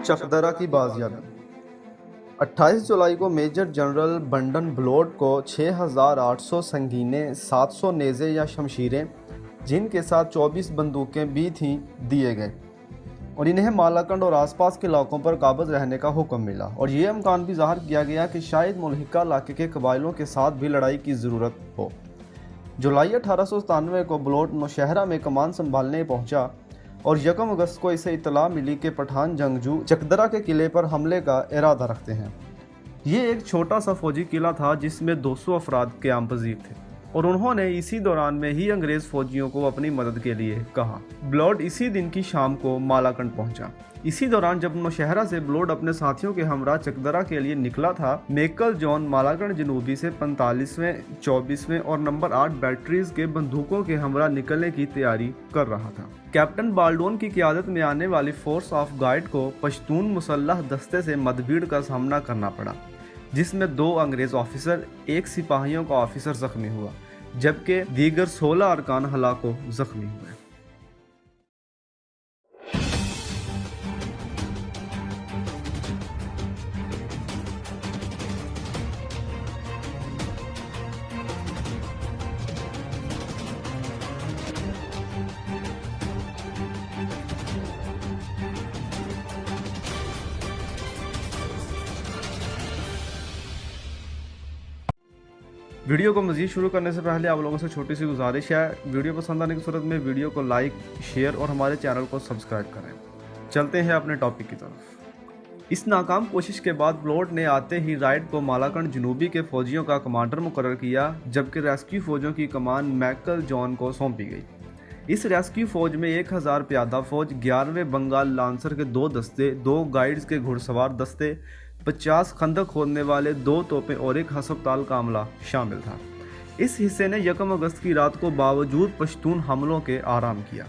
चकदरा की बाजियाबी। 28 जुलाई को major general बंडन ब्लोड को 6,800 संगीनें, 700 नेज़े या शमशीरें, जिनके साथ 24 बंदूकें भी थीं, दिए गए और इन्हें मालाकंड और आसपास के इलाकों पर काबज़ रहने का हुक्म मिला। और ये इम्कान भी ज़ाहिर किया गया कि शायद मुल्हिका इलाके के कबाइलों के साथ भी लड़ाई की ज़रूरत हो। जुलाई 1897 को ब्लोड नौशहरा में कमान संभालने पहुंचा और 1 अगस्त को इसे इतला मिली कि पठान जंगजू चकदरा के किले पर हमले का इरादा रखते हैं। ये एक छोटा सा फौजी किला था जिसमें 200 अफराद क़याम पज़ीर थे और उन्होंने इसी दौरान में ही अंग्रेज़ फ़ौजियों को अपनी मदद के लिए कहा। ब्लोड इसी दिन की शाम को मालाकंड पहुंचा। इसी दौरान जब नौशहरा से ब्लोड अपने साथियों के हमरा चकदरा के लिए निकला था, मेकल जॉन मालाकंड जनूबी से 45वें, 24वें और नंबर 8 बैटरीज के बंदूकों के हमरा निकलने की तैयारी कर रहा था। कैप्टन बाल्डोन की क़यादत में आने वाली फोर्स ऑफ गाइड को पश्तून मुसल्लह दस्ते से मतभीड़ का सामना करना पड़ा, जिसमें 2 अंग्रेज़ ऑफिसर, 1 सिपाहियों का ऑफिसर जख्मी हुआ, जबकि दीगर 16 अरकान हलाको जख्मी हुए। वीडियो को मज़ीद शुरू करने से पहले आप लोगों से छोटी सी गुजारिश है, वीडियो पसंद आने की सूरत में वीडियो को लाइक, शेयर और हमारे चैनल को सब्सक्राइब करें। चलते हैं अपने टॉपिक की तरफ। इस नाकाम कोशिश के बाद ब्लोड ने आते ही राइड को मालाकंड जनूबी के फ़ौजियों का कमांडर मुकर्रर किया, जबकि रेस्क्यू फ़ौजों की कमान मैकल जॉन को सौंपी गई। इस रेस्क्यू फ़ौज में 1000 प्यादा फ़ौज, 11वें बंगाल लांसर के 2 दस्ते, 2 गाइड्स के घुड़सवार दस्ते, 50 खंदक खोदने वाले 2 तोपें और 1 हस्पताल का अमला शामिल था। इस हिस्से ने 1 अगस्त की रात को बावजूद पश्तून हमलों के आराम किया।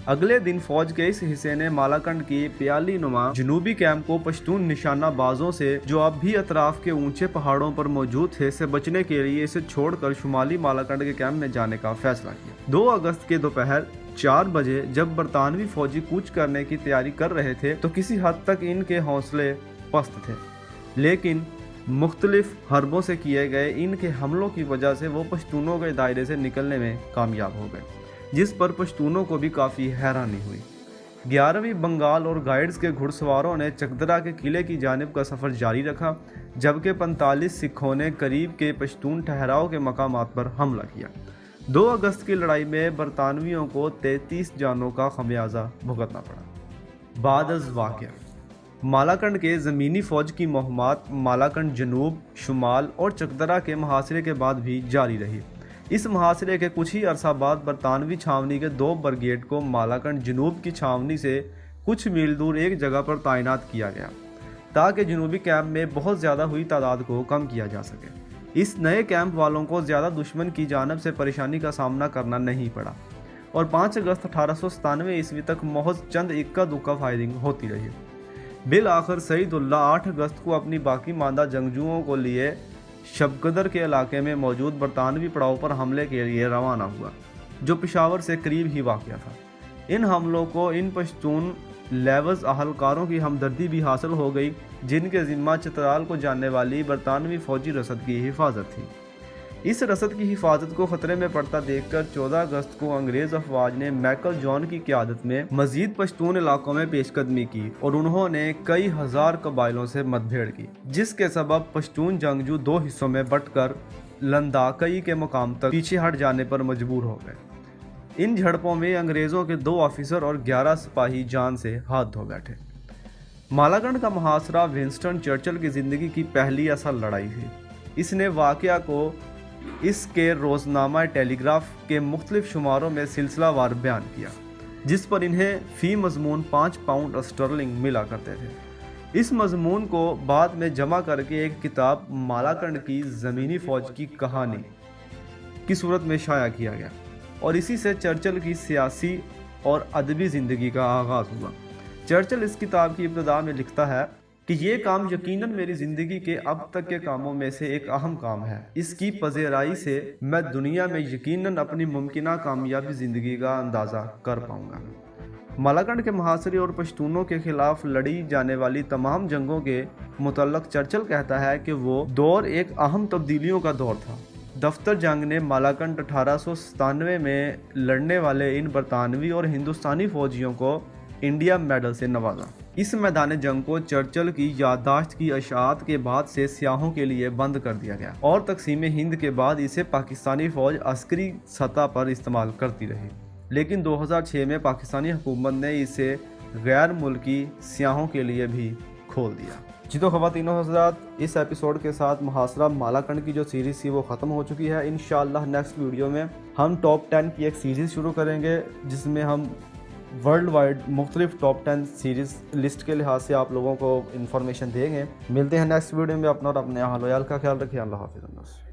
अगले दिन फौज के इस हिस्से ने मालाकंड की प्याली नुमा जनूबी कैंप को पश्तून निशाना बाजों से, जो अब भी अतराफ के ऊंचे पहाड़ों पर मौजूद थे, से बचने के लिए इसे छोड़कर शुमाली मालाकंड के कैंप में जाने का फैसला किया। 2 अगस्त के दोपहर 4 बजे जब बरतानवी फौजी कूच करने की तैयारी कर रहे थे तो किसी हद तक इनके हौसले पस्त थे, लेकिन मुख्तलिफ हरबों से किए गए इनके हमलों की वजह से वो पश्तूनों के दायरे से निकलने में कामयाब हो गए, जिस पर पश्तूनों को भी काफ़ी हैरानी हुई। 11वीं बंगाल और गाइड्स के घुड़सवारों ने चकदरा के किले की जानिब का सफ़र जारी रखा, जबकि 45 सिखों ने करीब के पश्तून ठहराव के मकामात पर हमला किया। 2 अगस्त की लड़ाई में बरतानवियों को 33 जानों का खमियाजा भुगतना पड़ा। बाद अज़ वाक़या मालाकंड के ज़मीनी फ़ौज की मुहिमात मालाकंड जनूब, शुमाल और चकदरा के मुहासरे के बाद भी जारी रही। इस मुहासरे के कुछ ही अरसा बाद बरतानवी छावनी के 2 ब्रिगेड को मालाकंड जनूब की छावनी से कुछ मील दूर एक जगह पर तैनात किया गया, ताकि जनूबी कैंप में बहुत ज़्यादा हुई तादाद को कम किया जा सके। इस नए कैंप वालों को ज़्यादा दुश्मन की जानब से परेशानी का सामना करना नहीं पड़ा और 5 अगस्त 1897 ईस्वी तक महज चंद इक्का दुक्का फायरिंग होती रही। बिल आखिर सईदुल्लाह 8 अगस्त को अपनी बाकी मांदा जंगजुओं को लिए शबकदर के इलाके में मौजूद बरतानवी पड़ाव पर हमले के लिए रवाना हुआ, जो पेशावर से करीब ही वाक़या था। इन हमलों को इन पश्तून लेवज़ अहलकारों की हमदर्दी भी हासिल हो गई, जिनके ज़िम्मा चित्राल को जाने वाली बरतानवी फ़ौजी रसद की हिफाजत थी। इस रसद की हिफाजत को ख़तरे में पड़ता देखकर 14 अगस्त को अंग्रेज़ अफवाज ने मैकल जॉन की क़यादत में मज़ीद पश्तून इलाकों में पेशकदमी की और उन्होंने कई हज़ार कबाइलों से मतभेड़ की, जिसके सबब पश्तून जंगजू 2 हिस्सों में बंटकर लंदाकई के मुकाम तक पीछे हट जाने पर मजबूर हो गए। इन झड़पों में अंग्रेज़ों के 2 ऑफिसर और 11 सिपाही जान से हाथ धो बैठे। मालाकंड का मुहासरा विंस्टन चर्चिल की ज़िंदगी की पहली असल लड़ाई थी। इसने वाक़या को इसके रोज़नामा टेलीग्राफ के मुख्तलिफ शुमारों में सिलसिलावार बयान किया, जिस पर इन्हें फ़ी मज़मून 5 पाउंड स्टर्लिंग मिला करते थे। इस मज़मून को बाद में जमा करके एक किताब मालाकंड की ज़मीनी फ़ौज की कहानी की सूरत में शाया किया गया और इसी से चर्चिल की सियासी और अदबी ज़िंदगी का आगाज़ हुआ। चर्चिल इस किताब की इब्तिदा में लिखता है कि ये काम यकीनन मेरी ज़िंदगी के अब तक के कामों में से एक अहम काम है। इसकी पज़ेराई से मैं दुनिया में यकीनन अपनी मुमकिना कामयाबी ज़िंदगी का अंदाज़ा कर पाऊँगा। मालाकंड के महासरी और पश्तूनों के खिलाफ लड़ी जाने वाली तमाम जंगों के मुतल्लक चर्चिल कहता है कि वो दौर एक अहम तब्दीलियों का दौर था। दफ्तर जंग ने मालाकंड 1897 में लड़ने वाले इन बरतानवी और हिंदुस्तानी फौजियों को इंडिया मेडल से नवाजा। इस मैदान जंग को चर्चिल की याददाश्त की अशात के बाद से सियाहों के लिए बंद कर दिया गया और तकसीम हिंद के बाद इसे पाकिस्तानी फौज अस्करी सतह पर इस्तेमाल करती रही, लेकिन 2006 में पाकिस्तानी हुकूमत ने इसे गैर मुल्की सियाहों के लिए भी खोल दिया। जी तो ख़वातीनो हज़रात, इस एपिसोड के साथ मुहासरा मालाकंड की जो सीरीज़ थी वो ख़त्म हो चुकी है। इंशाअल्लाह नेक्स्ट वीडियो में हम टॉप 10 की एक सीरीज़ शुरू करेंगे जिसमें हम वर्ल्ड वाइड मुख्तलिफ टॉप 10 सीरीज़ लिस्ट के लिहाज से आप लोगों को इन्फॉर्मेशन देंगे। मिलते हैं नेक्स्ट वीडियो में। अपना और अपने अहल वयाल का ख्याल रखिए। अल्लाह हाफ़िज़।